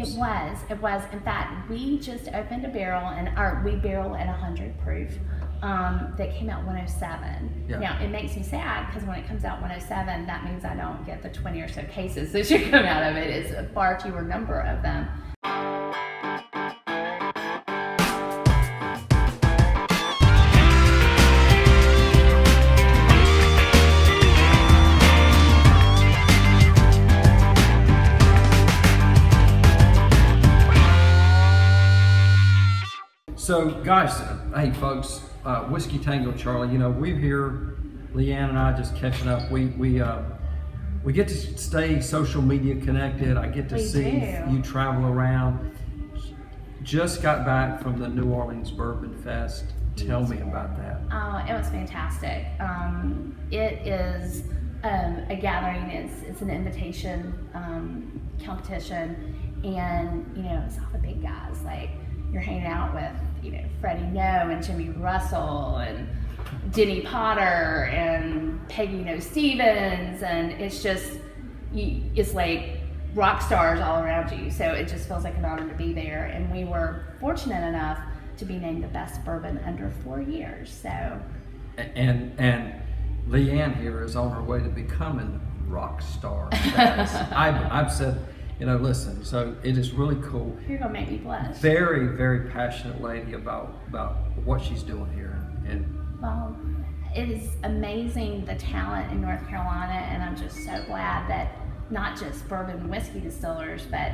It was. In fact, we just opened a barrel, and we barrel at 100 proof. That came out 107. Yeah. Now, it makes me sad because when it comes out 107, that means I don't get the 20 or so cases that should come out of it. It's a far fewer number of them. So guys, hey folks, Whiskey Tango Charlie, we're here, Leanne and I just catching up. We get to stay social media connected. I get to see you travel around. Just got back from the New Orleans Bourbon Fest. Tell me about that. Oh, it was fantastic. It is a gathering. It's an invitation competition, and it's all the big guys. Like, you're hanging out with Freddie No and Jimmy Russell and Denny Potter and Peggy No Stevens, and it's like rock stars all around you. So it just feels like an honor to be there. And we were fortunate enough to be named the best bourbon under 4 years. So and Leanne here is on her way to becoming rock star status. I've said, listen, so it is really cool. You're gonna make me blush. Very, very passionate lady about what she's doing here. Well, it is amazing, the talent in North Carolina, and I'm just so glad that not just bourbon and whiskey distillers, but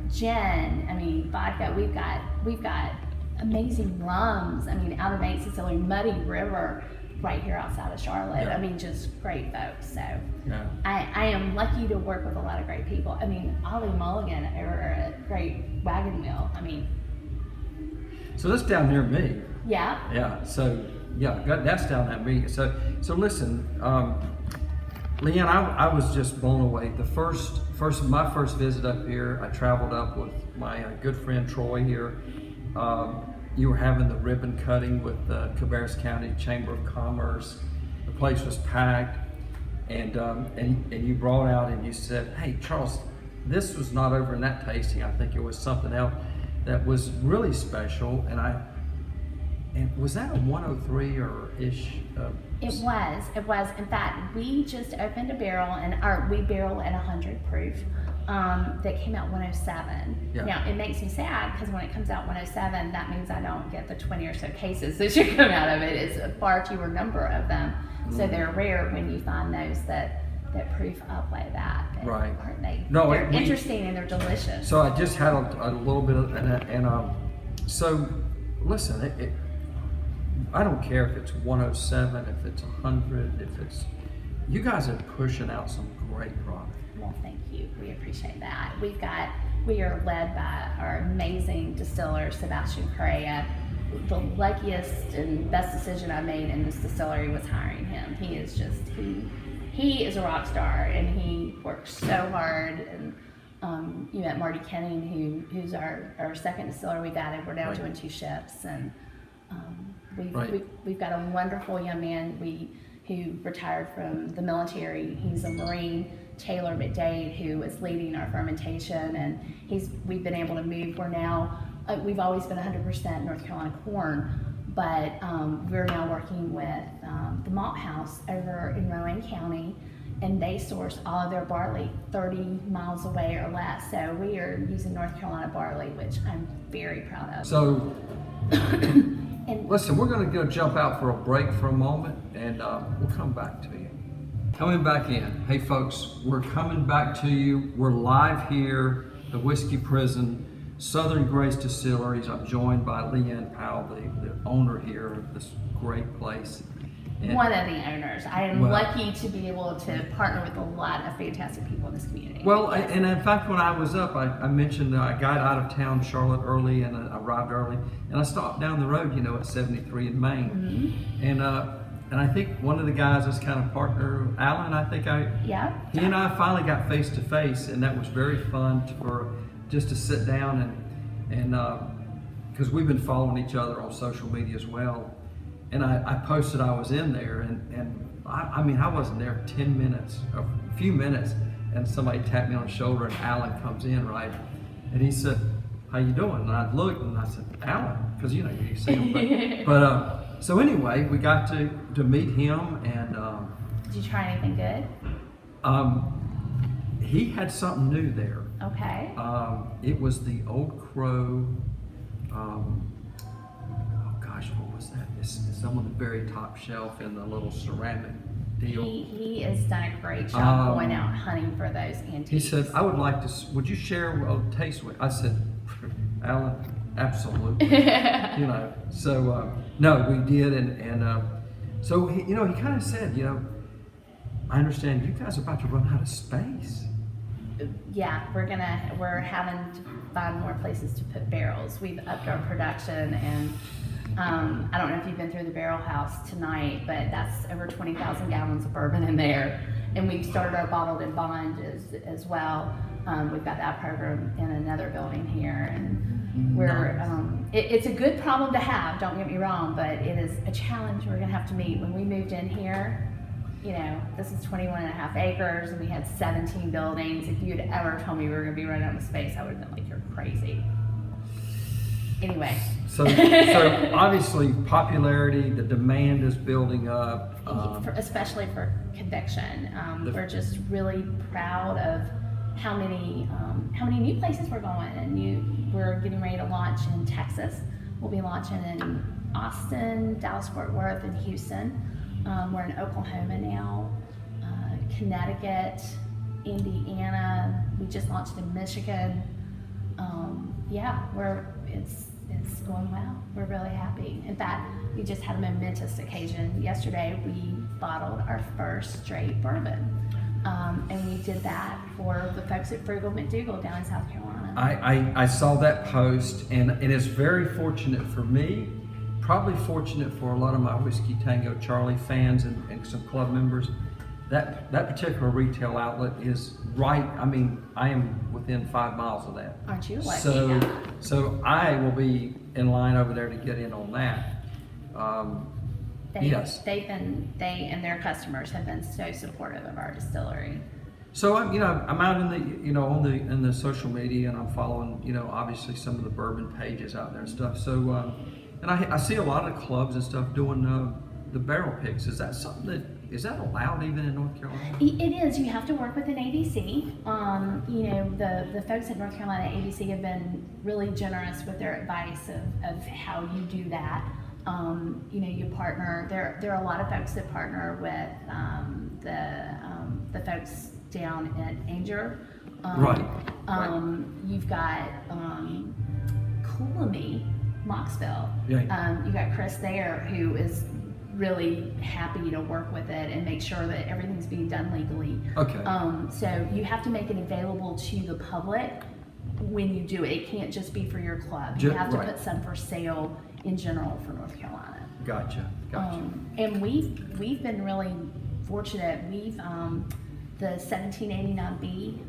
gin, vodka. We've got amazing rums. Out of Nate's Distillery, Muddy River, right here outside of Charlotte. Yeah. Just great folks. So yeah. I am lucky to work with a lot of great people. Ollie Mulligan over at Great Wagon Wheel. So that's down near me. Yeah. Yeah. So that's down near me. So listen, Leanne, I was just blown away. My first visit up here, I traveled up with my good friend Troy here. You were having the ribbon cutting with the Cabarrus County Chamber of Commerce. The place was packed, and you brought out and you said, "Hey, Charles, this was not over in that tasting. I think it was something else that was really special." And was that a 103 or ish? It was. In fact, we just opened a barrel, and we barrel at 100 proof. That came out 107. Yeah. Now, it makes me sad because when it comes out 107, that means I don't get the 20 or so cases that should come out of it. It's a far fewer number of them. So they're rare when you find those that proof up like that. Right. Aren't they? No, they're interesting and they're delicious. So I just had a little bit of, so listen, I don't care if it's 107, if it's 100, you guys are pushing out some great product. Well, thank you. We appreciate that. We are led by our amazing distiller, Sebastian Correa. The luckiest and best decision I made in this distillery was hiring him. He is a rock star, and he works so hard. And you met Marty Kenning, who's our second distiller we've added. We're now doing 2 shifts, and we've got a wonderful young man who retired from the military. He's a Marine, Taylor McDade, who is leading our fermentation, and we've been able to move. We're now, we've always been 100% North Carolina corn, but we're now working with the malt house over in Rowan County, and they source all of their barley 30 miles away or less. So we are using North Carolina barley, which I'm very proud of. So, listen, we're going to go jump out for a break for a moment, and we'll come back to you. Coming back in. Hey folks, we're coming back to you. We're live here, the Whiskey Prison, Southern Grace Distilleries. I'm joined by Leanne Powell, the owner here of this great place. And one of the owners. I am lucky to be able to partner with a lot of fantastic people in this community. Well, and in fact, when I was up, I mentioned I got out of town, Charlotte, early, and I arrived early, and I stopped down the road, at 73 in Maine, and I think one of the guys is kind of partner, Alan. He and I finally got face to face, and that was very fun for just to sit down and because we've been following each other on social media as well. And I posted I was in there, and I wasn't there 10 minutes, a few minutes, and somebody tapped me on the shoulder, and Alan comes in, right? And he said, "How you doing?" And I looked and I said, "Alan," because you see him. But so anyway, we got to meet him, and Did you try anything good? he had something new there. Okay. It was the Old Crow. Oh gosh, what was that? It's on the very top shelf in the little ceramic deal. He has done a great job going out hunting for those antiques. He said, "I would like to. Would you share a taste with?" I said, "Alan, absolutely." So no, we did, and so he kind of said, "I understand you guys are about to run out of space." Yeah, we're having to find more places to put barrels. We've upped our production, and I don't know if you've been through the barrel house tonight, but that's over 20,000 gallons of bourbon in there. And we've started our bottled and bond as well. We've got that program in another building here, and we're it's a good problem to have, don't get me wrong, but it is a challenge we're gonna have to meet. When we moved in here, this is 21 and a half acres, and we had 17 buildings. If you'd ever told me we were gonna be running out of space, I would have been like, "You're crazy." Anyway. So obviously popularity, the demand is building up. Especially for Conviction. We're just really proud of how many new places we're going, and we're getting ready to launch in Texas. We'll be launching in Austin, Dallas-Fort Worth, and Houston. We're in Oklahoma now, Connecticut, Indiana. We just launched in Michigan. It's going well. We're really happy. In fact, we just had a momentous occasion. Yesterday, we bottled our first straight bourbon. And we did that for the folks at Frugal McDougal down in South Carolina. I saw that post, and it's very fortunate for me, probably fortunate for a lot of my Whiskey Tango Charlie fans and some club members. That particular retail outlet is right. I mean, I am within 5 miles of that. Aren't you lucky? So I will be in line over there to get in on that. Yes. They and their customers have been so supportive of our distillery. So I'm out in the in the social media, and I'm following obviously some of the bourbon pages out there and stuff. So and I see a lot of clubs and stuff doing the barrel picks. Is that something is that allowed even in North Carolina? It is. You have to work with an ABC. The folks at North Carolina ABC have been really generous with their advice of how you do that. You partner. There are a lot of folks that partner with the folks down at Anger. Right. You've got Coolamy, Moxville. Yeah. You got Chris there, who is really happy to work with it and make sure that everything's being done legally. Okay. So you have to make it available to the public when you do it. It can't just be for your club. You have to put some for sale in general for North Carolina. Gotcha. And we've been really fortunate. We've the 1789B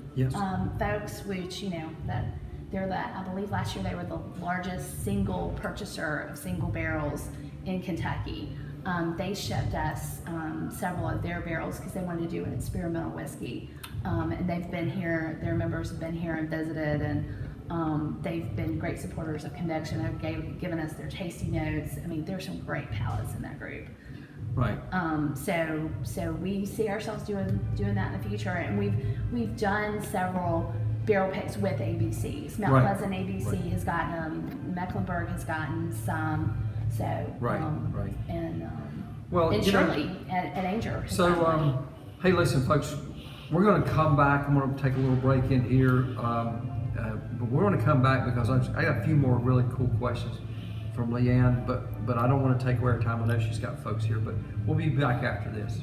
folks, which that they're I believe last year they were the largest single purchaser of single barrels in Kentucky. They shipped us several of their barrels because they wanted to do an experimental whiskey. And they've been here, their members have been here and visited, and they've been great supporters of Conviction. Have given us their tasty notes. I mean, there's some great palates in that group. Right. So we see ourselves doing that in the future, and we've done several barrel picks with ABCs. Mount Pleasant ABC has gotten them. Mecklenburg has gotten some. So and Shirley at Anger. So hey, listen, folks, we're going to come back. I'm going to take a little break in here, but we're going to come back because I got a few more really cool questions from Leanne, but I don't want to take away her time. I know she's got folks here, but we'll be back after this.